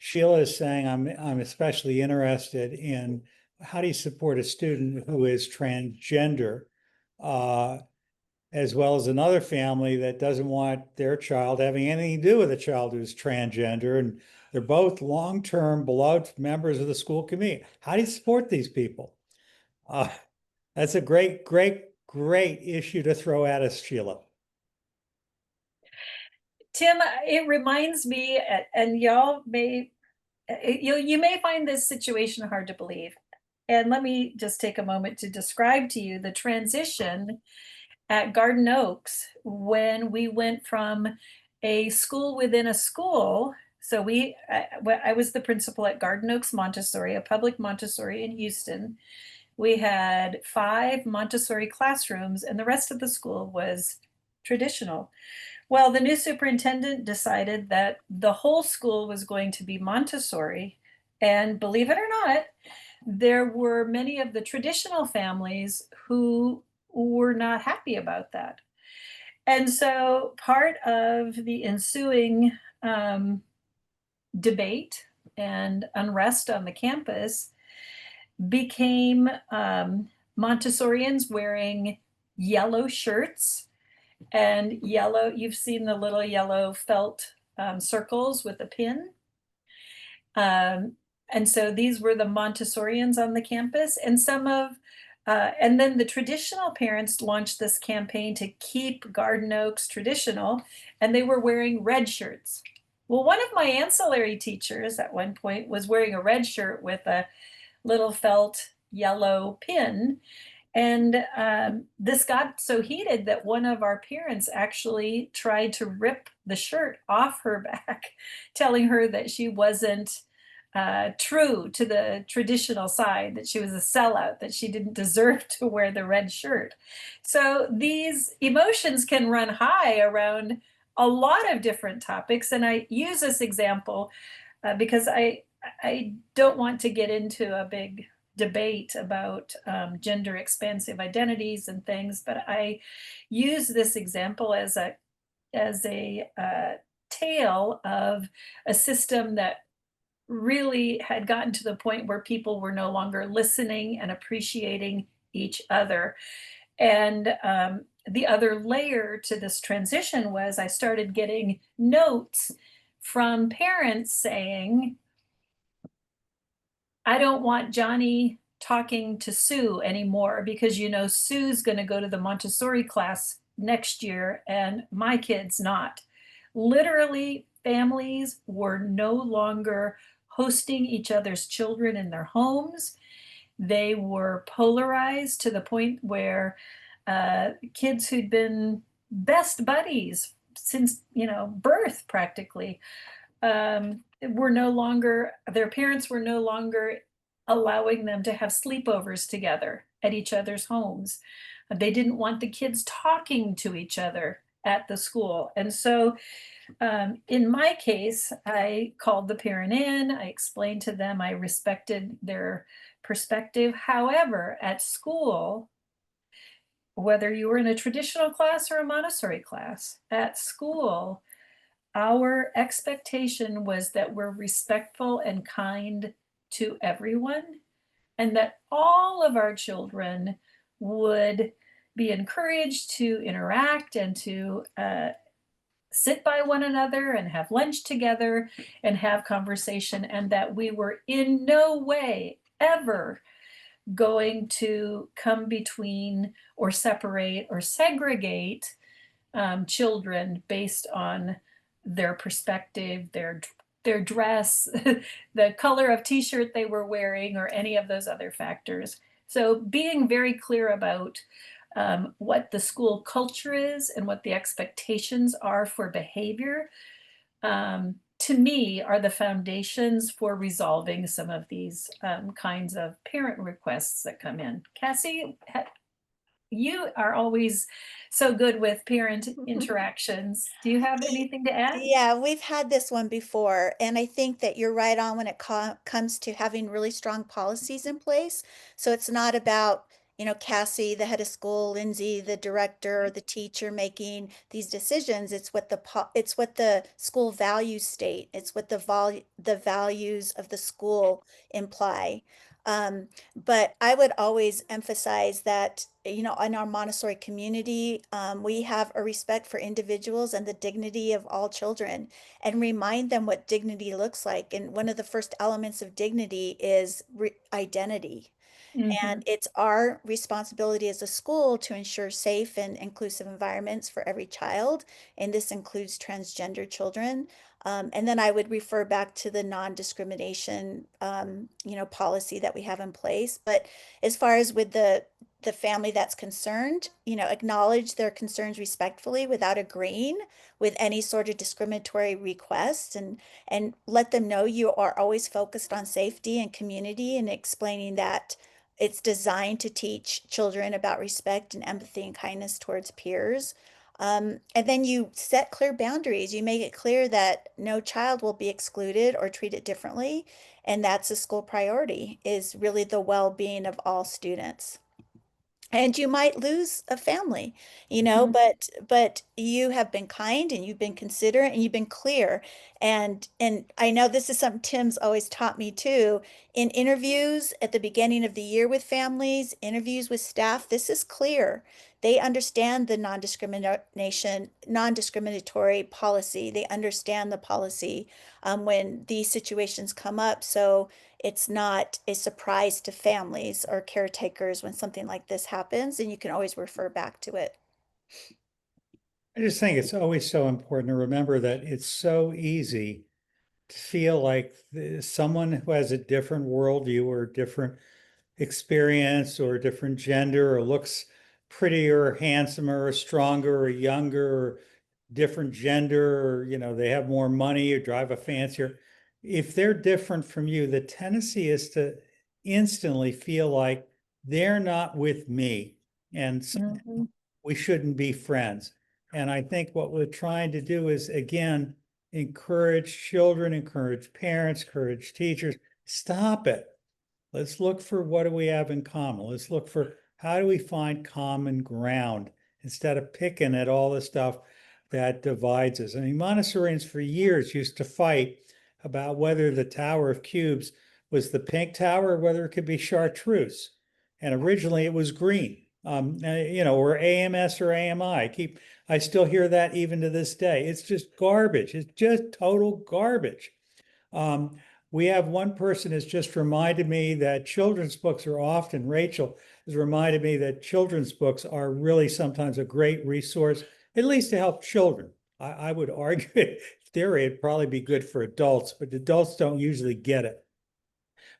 Sheila is saying, I'm especially interested in how do you support a student who is transgender, as well as another family that doesn't want their child having anything to do with a child who's transgender, and they're both long-term beloved members of the school community. How do you support these people? That's a great issue to throw at us, Sheila. Tim, it reminds me, and y'all may, you may find this situation hard to believe. And let me just take a moment to describe to you the transition at Garden Oaks when we went from a school within a school. So I was the principal at Garden Oaks Montessori, a public Montessori in Houston. We had 5 Montessori classrooms, and the rest of the school was traditional. Well, the new superintendent decided that the whole school was going to be Montessori. And believe it or not, there were many of the traditional families who were not happy about that. And so part of the ensuing debate and unrest on the campus became Montessorians wearing yellow shirts and yellow. You've seen the little yellow felt circles with a pin. And so these were the Montessorians on the campus, and and then the traditional parents launched this campaign to keep Garden Oaks traditional, and they were wearing red shirts. Well, one of my ancillary teachers at one point was wearing a red shirt with a little felt yellow pin. And this got so heated that one of our parents actually tried to rip the shirt off her back, telling her that she wasn't true to the traditional side, that she was a sellout, that she didn't deserve to wear the red shirt. So these emotions can run high around a lot of different topics. And I use this example because I don't want to get into a big debate about gender expansive identities and things, but I use this example as a tale of a system that really had gotten to the point where people were no longer listening and appreciating each other. And the other layer to this transition was I started getting notes from parents saying, I don't want Johnny talking to Sue anymore because, you know, Sue's going to go to the Montessori class next year and my kid's not. Literally, families were no longer hosting each other's children in their homes. They were polarized to the point where kids who'd been best buddies since, you know, birth practically, were no longer, their parents were no longer allowing them to have sleepovers together at each other's homes. They didn't want the kids talking to each other at the school. And so in my case, I called the parent in, I explained to them, I respected their perspective. However, at school, whether you were in a traditional class or a Montessori class, at school, our expectation was that we're respectful and kind to everyone, and that all of our children would be encouraged to interact and to sit by one another and have lunch together and have conversation, and that we were in no way ever going to come between or separate or segregate children based on their perspective, their dress, the color of t-shirt they were wearing, or any of those other factors. So being very clear about what the school culture is and what the expectations are for behavior, to me, are the foundations for resolving some of these kinds of parent requests that come in. Cassie, you are always so good with parent interactions. Do you have anything to add? Yeah, we've had this one before, and I think that you're right on when it comes to having really strong policies in place. So it's not about, you know, Cassie, the head of school, Lindsay, the director, the teacher making these decisions. It's what it's what the school values state. It's what the values of the school imply. But I would always emphasize that, you know, in our Montessori community, we have a respect for individuals and the dignity of all children, and remind them what dignity looks like. And one of the first elements of dignity is identity. And Mhm. it's our responsibility as a school to ensure safe and inclusive environments for every child. And this includes transgender children. And then I would refer back to the non-discrimination, you know, policy that we have in place. But as far as with the family that's concerned, you know, acknowledge their concerns respectfully without agreeing with any sort of discriminatory request, and let them know you are always focused on safety and community, and explaining that it's designed to teach children about respect and empathy and kindness towards peers. And then you set clear boundaries. You make it clear that no child will be excluded or treated differently. And that's a school priority, is really the well-being of all students. And you might lose a family, you know, Mhm. but you have been kind and you've been considerate and you've been clear. And I know this is something Tim's always taught me too. In interviews at the beginning of the year with families, interviews with staff, this is clear. They understand the non-discriminatory policy. They understand the policy when these situations come up. So it's not a surprise to families or caretakers when something like this happens, and you can always refer back to it. I just think it's always so important to remember that it's so easy to feel like someone who has a different worldview or different experience or a different gender or looks prettier or handsomer or stronger or younger or different gender, or, they have more money or drive a fancier. If they're different from you, the tendency is to instantly feel like they're not with me and we shouldn't be friends. And I think what we're trying to do is, again, encourage children, encourage parents, encourage teachers. Stop it. Let's look for what do we have in common. Let's look for how do we find common ground instead of picking at all the stuff that divides us. I mean, Montessorians for years used to fight about whether the Tower of Cubes was the pink tower or whether it could be chartreuse. And originally it was green, or AMS or AMI. I still hear that even to this day. It's just garbage. It's just total garbage. We have one person has just reminded me that children's books are often, Rachel has reminded me that children's books are really sometimes a great resource, at least to help children. I would argue in theory it'd probably be good for adults, but adults don't usually get it.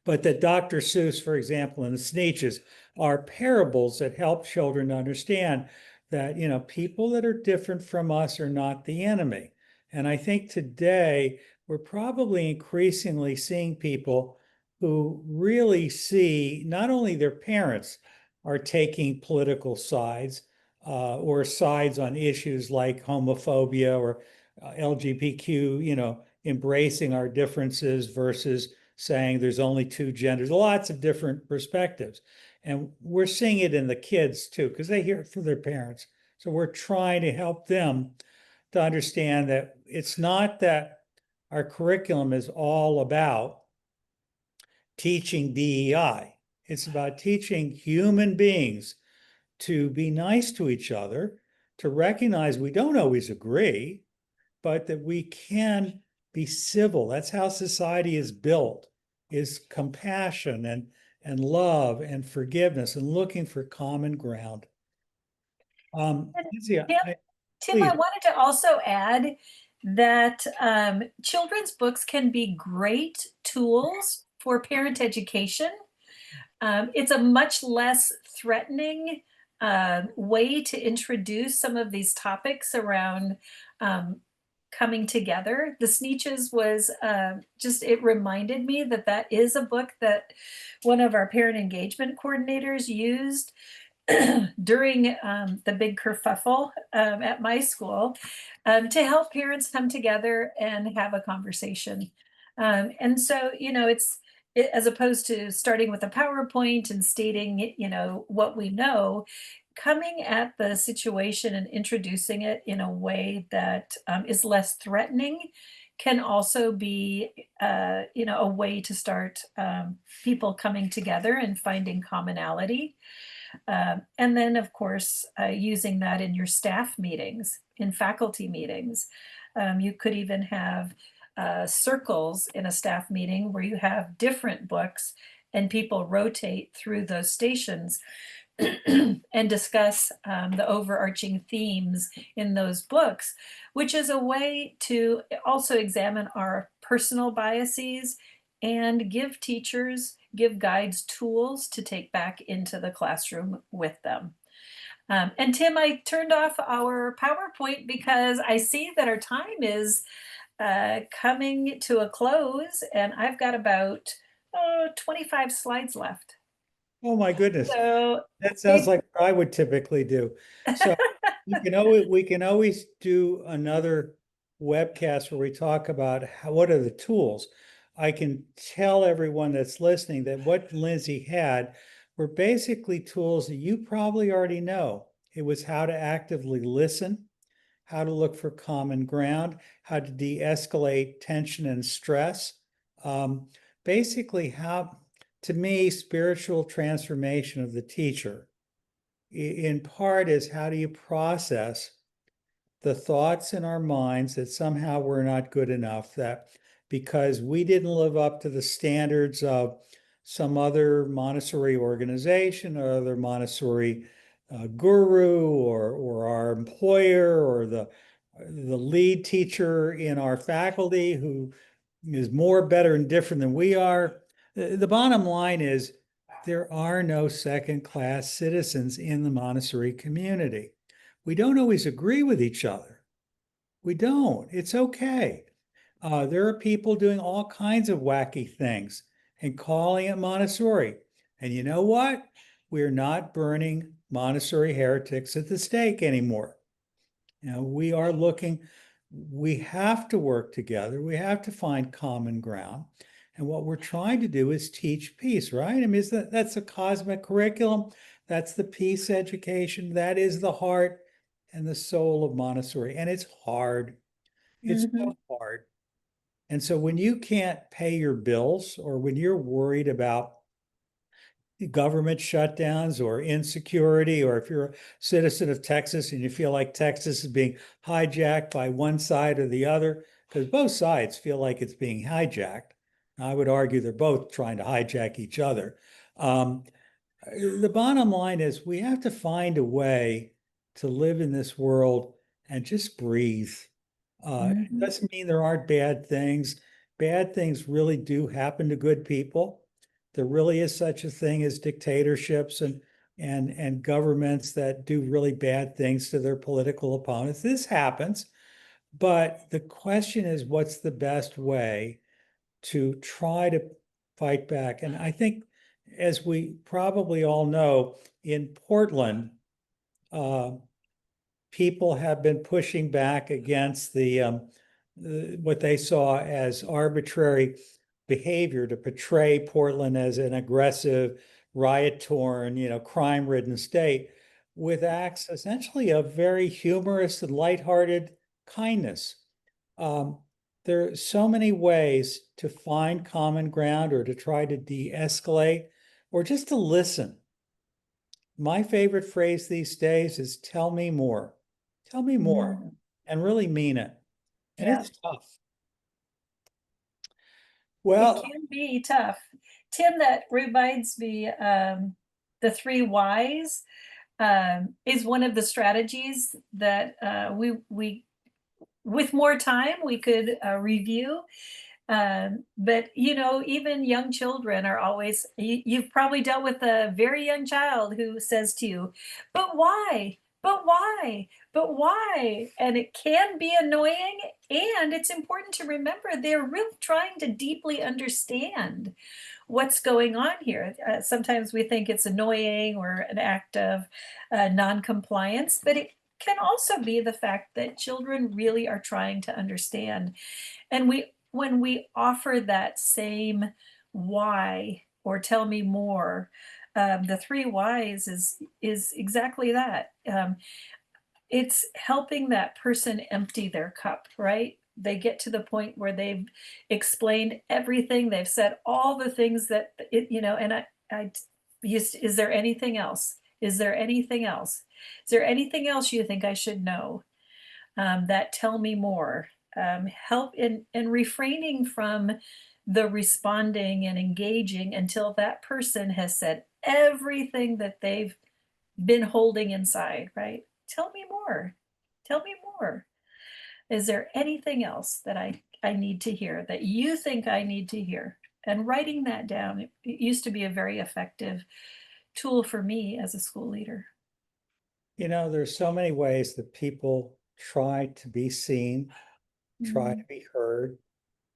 But that Dr. Seuss, for example, and the Sneetches are parables that help children to understand that, people that are different from us are not the enemy. And I think today we're probably increasingly seeing people who really see not only their parents are taking political sides or sides on issues like homophobia or LGBTQ, embracing our differences versus saying there's only two genders, lots of different perspectives. And we're seeing it in the kids too, because they hear it from their parents. So we're trying to help them to understand that it's not that our curriculum is all about teaching DEI. It's about teaching human beings to be nice to each other, to recognize we don't always agree, but that we can be civil. That's how society is built, is compassion and love and forgiveness and looking for common ground. Lindsey, Tim, I wanted to also add that children's books can be great tools for parent education. It's a much less threatening way to introduce some of these topics around coming together. The Sneetches was it reminded me that that is a book that one of our parent engagement coordinators used during the big kerfuffle at my school to help parents come together and have a conversation. And so, as opposed to starting with a PowerPoint and stating, what we know, coming at the situation and introducing it in a way that is less threatening can also be, a way to start people coming together and finding commonality. And then, of course, using that in your staff meetings, in faculty meetings. You could even have circles in a staff meeting where you have different books and people rotate through those stations and discuss the overarching themes in those books, which is a way to also examine our personal biases and give guides tools to take back into the classroom with them. And Tim, I turned off our PowerPoint because I see that our time is coming to a close and I've got about 25 slides left. oh my goodness. So That sounds like what I would typically do. So we can always do another webcast where we talk about what are the tools. I can tell everyone that's listening that what Lindsey had were basically tools that you probably already know. It was how to actively listen, how to look for common ground, how to de-escalate tension and stress. Basically how, to me, spiritual transformation of the teacher in part is how do you process the thoughts in our minds that somehow we're not good enough, that because we didn't live up to the standards of some other Montessori organization or other Montessori guru or our employer or the lead teacher in our faculty who is more, better, and different than we are. The bottom line is there are no second-class citizens in the Montessori community. We don't always agree with each other. We don't. It's okay. There are people doing all kinds of wacky things and calling it Montessori. And you know what? We're not burning Montessori heretics at the stake anymore. We are looking, we have to work together. We have to find common ground. And what we're trying to do is teach peace, right? I mean, that's a cosmic curriculum. That's the peace education. That is the heart and the soul of Montessori. And it's hard. It's so hard. And so when you can't pay your bills, or when you're worried about government shutdowns or insecurity, or if you're a citizen of Texas and you feel like Texas is being hijacked by one side or the other, because both sides feel like it's being hijacked. I would argue they're both trying to hijack each other. The bottom line is we have to find a way to live in this world and just breathe. It doesn't mean there aren't bad things. Bad things really do happen to good people. There really is such a thing as dictatorships and governments that do really bad things to their political opponents. This happens, but the question is, what's the best way to try to fight back? And I think, as we probably all know, in Portland, people have been pushing back against what they saw as arbitrary behavior to portray Portland as an aggressive, riot-torn, crime-ridden state, with acts essentially of very humorous and lighthearted kindness. There are so many ways to find common ground, or to try to de-escalate, or just to listen. My favorite phrase these days is "tell me more." Tell me more, and really mean it. And it's tough. Well, it can be tough. Tim, that reminds me, the 3 whys is one of the strategies that we with more time we could review. But even young children are always, you've probably dealt with a very young child who says to you, "But why? But why? But why?" And it can be annoying. And it's important to remember they're really trying to deeply understand what's going on here. Sometimes we think it's annoying or an act of non-compliance, but it can also be the fact that children really are trying to understand. And when we offer that same why, or tell me more, the 3 whys is exactly that. It's helping that person empty their cup, right? They get to the point where they've explained everything. They've said all the things that and is there anything else? Is there anything else? Is there anything else you think I should know? That tell me more. Help in refraining from the responding and engaging until that person has said everything that they've been holding inside, right? Tell me more. Tell me more. Is there anything else that I need to hear, that you think I need to hear? And writing that down, it used to be a very effective tool for me as a school leader. There's so many ways that people try to be seen, try to be heard.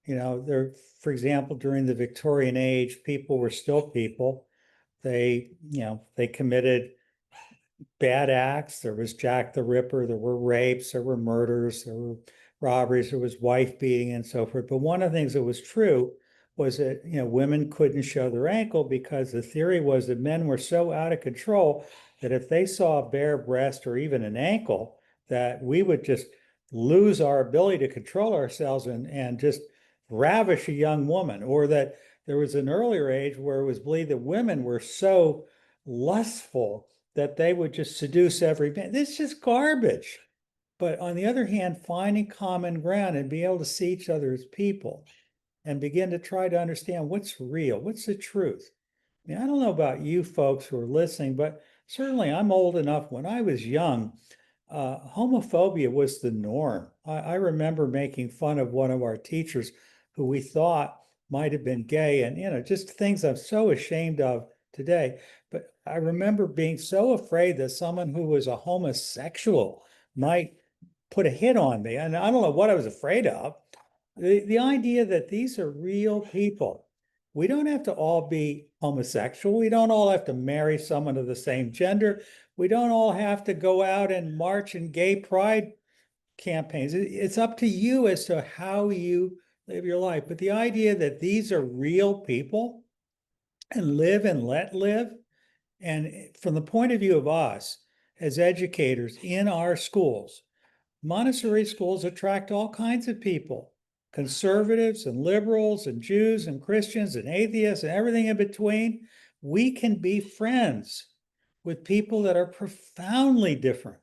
For example, during the Victorian age, people were still people. They committed bad acts. There was Jack the Ripper, there were rapes, there were murders, there were robberies, there was wife beating and so forth. But one of the things that was true was that women couldn't show their ankle, because the theory was that men were so out of control that if they saw a bare breast or even an ankle, that we would just lose our ability to control ourselves and just ravish a young woman. Or that there was an earlier age where it was believed that women were so lustful that they would just seduce every man. This is just garbage. But on the other hand, finding common ground and being able to see each other as people and begin to try to understand what's real, what's the truth. I don't know about you folks who are listening, but certainly I'm old enough. When I was young, homophobia was the norm. I remember making fun of one of our teachers who we thought might have been gay, and just things I'm so ashamed of today. But I remember being so afraid that someone who was a homosexual might put a hit on me. And I don't know what I was afraid of. The idea that these are real people. We don't have to all be homosexual. We don't all have to marry someone of the same gender. We don't all have to go out and march in gay pride campaigns. It's up to you as to how you live your life. But the idea that these are real people and live and let live, and from the point of view of us as educators in our schools, Montessori schools attract all kinds of people, conservatives and liberals and Jews and Christians and atheists and everything in between. We can be friends with people that are profoundly different.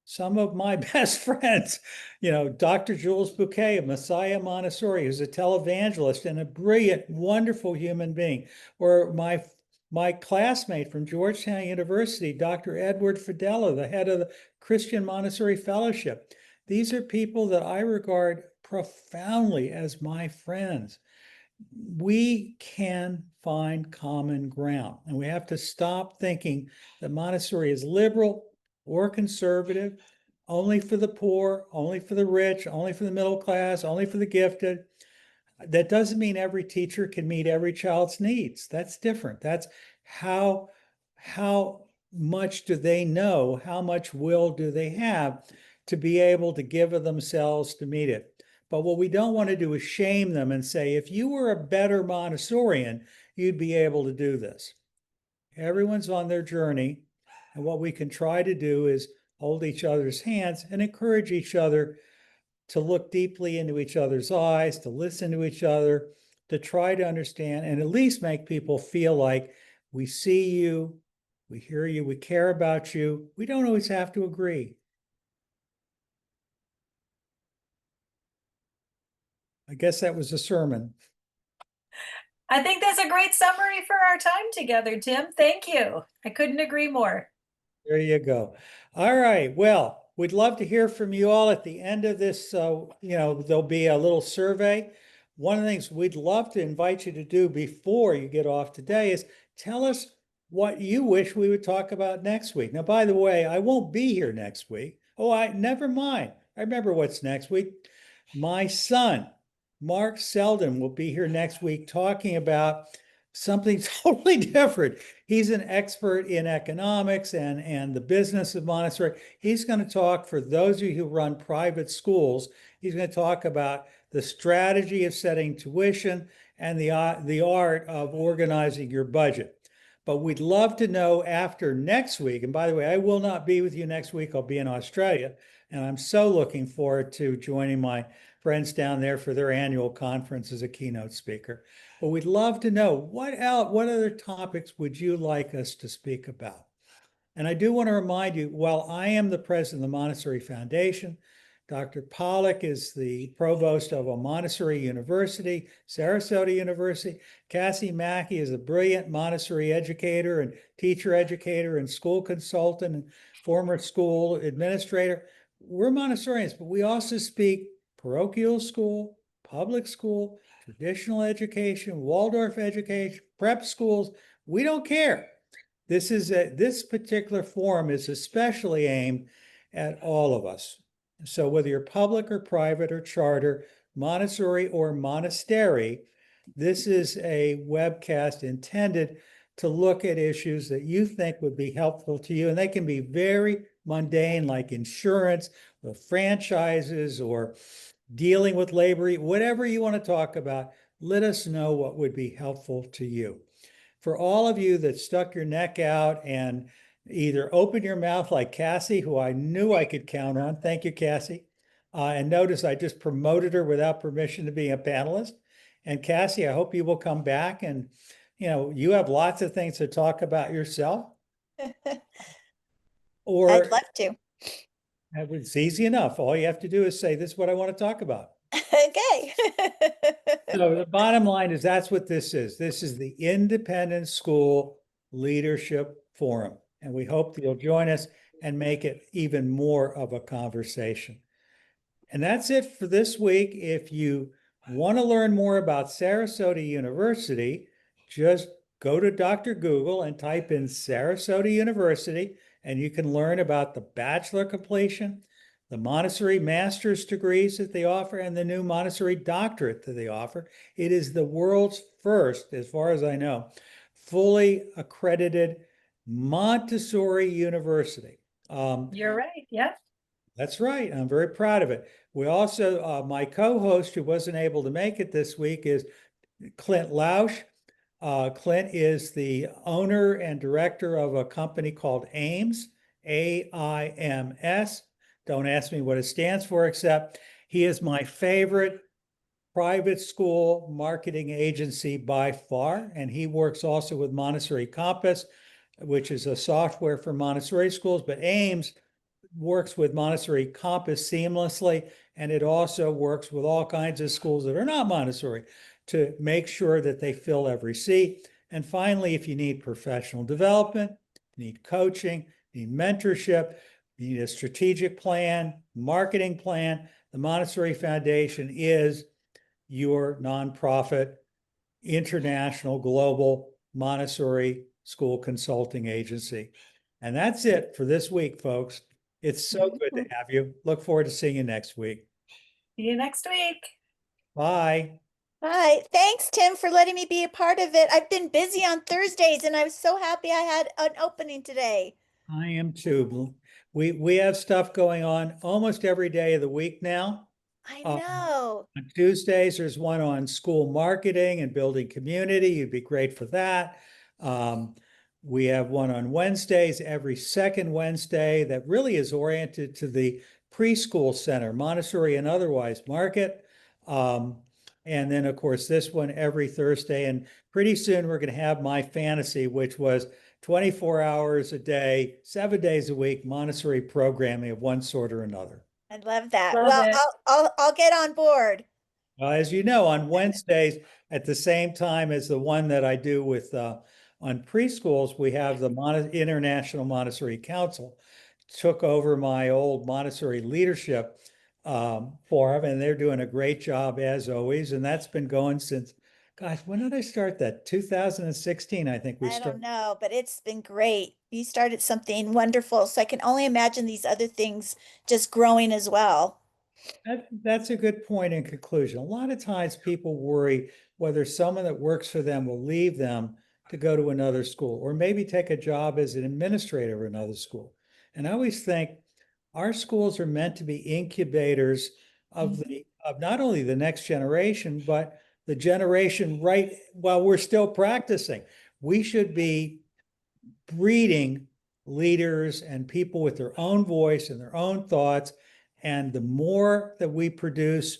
Some of my best friends, Dr. Jules Bouquet of Messiah Montessori, who's a televangelist and a brilliant, wonderful human being, or my classmate from Georgetown University, Dr. Edward Fidella, the head of the Christian Montessori Fellowship. These are people that I regard profoundly as my friends. We can find common ground, and we have to stop thinking that Montessori is liberal or conservative, only for the poor, only for the rich, only for the middle class, only for the gifted. That doesn't mean every teacher can meet every child's needs. That's different. That's how much do they know? How much will do they have to be able to give of themselves to meet it? But what we don't want to do is shame them and say, if you were a better Montessorian, you'd be able to do this. Everyone's on their journey. And what we can try to do is hold each other's hands and encourage each other to look deeply into each other's eyes, to listen to each other, to try to understand, and at least make people feel like we see you, we hear you, we care about you. We don't always have to agree. I guess that was a sermon. I think that's a great summary for our time together, Tim. Thank you. I couldn't agree more. There you go. All right. Well, we'd love to hear from you all at the end of this. There'll be a little survey. One of the things we'd love to invite you to do before you get off today is tell us what you wish we would talk about next week. Now, by the way, I won't be here next week. Never mind. I remember what's next week. My son, Mark Seldin, will be here next week talking about something totally different. He's an expert in economics and the business of Montessori. He's going to talk, for those of you who run private schools, he's going to talk about the strategy of setting tuition and the art of organizing your budget. But we'd love to know after next week, and by the way, I will not be with you next week. I'll be in Australia, and I'm so looking forward to joining my friends down there for their annual conference as a keynote speaker. But we'd love to know what other topics would you like us to speak about? And I do want to remind you, while I am the president of the Montessori Foundation, Dr. Pollock is the provost of a Montessori University, Sarasota University. Cassie Mackey is a brilliant Montessori educator and teacher educator and school consultant and former school administrator. We're Montessorians, but we also speak parochial school, public school, traditional education, Waldorf education, prep schools. We don't care. This particular forum is especially aimed at all of us. So whether you're public or private or charter, Montessori or monastery, this is a webcast intended to look at issues that you think would be helpful to you. And they can be very mundane, like insurance or franchises or dealing with labor, whatever you want to talk about. Let us know what would be helpful to you. For all of you that stuck your neck out and either open your mouth like Cassie, who I knew I could count on. Thank you, Cassie. And notice I just promoted her without permission to be a panelist. And Cassie, I hope you will come back, and you have lots of things to talk about yourself. Or I'd love to. it's easy enough. All you have to do is say, this is what I want to talk about. Okay. So the bottom line is that's what this is. This is the Independent School Leadership Forum. And we hope that you'll join us and make it even more of a conversation. And that's it for this week. If you want to learn more about Sarasota University, just go to Dr. Google and type in Sarasota University, and you can learn about the bachelor completion, the Montessori master's degrees that they offer, and the new Montessori doctorate that they offer. It is the world's first, as far as I know, fully accredited Montessori University. You're right. Yeah. That's right. I'm very proud of it. We also, my co-host who wasn't able to make it this week is Clint Lausch. Clint is the owner and director of a company called AIMS, AIMS. Don't ask me what it stands for, except he is my favorite private school marketing agency by far. And he works also with Montessori Compass, which is a software for Montessori schools, but AIMS works with Montessori Compass seamlessly, and it also works with all kinds of schools that are not Montessori to make sure that they fill every seat. And finally, if you need professional development, need coaching, need mentorship, you need a strategic plan, marketing plan, the Montessori Foundation is your nonprofit, international, global Montessori school consulting agency. And that's it for this week, folks. It's so good to have you. Look forward to seeing you next week. See you next week. Bye. Hi, thanks, Tim, for letting me be a part of it. I've been busy on Thursdays, and I was so happy I had an opening today. I am too. We have stuff going on almost every day of the week now. I know. On Tuesdays, there's one on school marketing and building community. You'd be great for that. We have one on Wednesdays, every second Wednesday, that really is oriented to the preschool center, Montessori and otherwise market. And then, of course, this one every Thursday. And pretty soon we're going to have My Fantasy, which was 24 hours a day, 7 days a week, Montessori programming of one sort or another. I love that. Love Well, it. I'll get on board. As you know, on Wednesdays, at the same time as the one that I do with on preschools, we have the International Montessori Council took over my old Montessori leadership forum, and they're doing a great job as always. And that's been going since, gosh, when did I start that? 2016, I think we I started. don't know, but it's been great. You started something wonderful, so I can only imagine these other things just growing as well. That's a good point in conclusion. A lot of times people worry whether someone that works for them will leave them to go to another school or maybe take a job as an administrator at another school. And I always think our schools are meant to be incubators of not only the next generation, but the generation right while we're still practicing. We should be breeding leaders and people with their own voice and their own thoughts. And the more that we produce,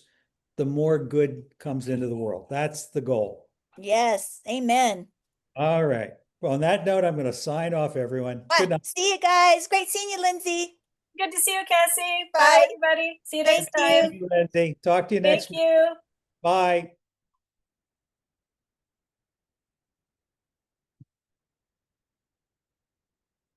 the more good comes into the world. That's the goal. Yes, amen. All right. Well, on that note, I'm going to sign off, everyone. Good night. See you guys. Great seeing you, Lindsey. Good to see you, Cassie. Bye. Bye, everybody. See you next Thank time. you. Lindsay. Talk to you next Thank week. you. Bye.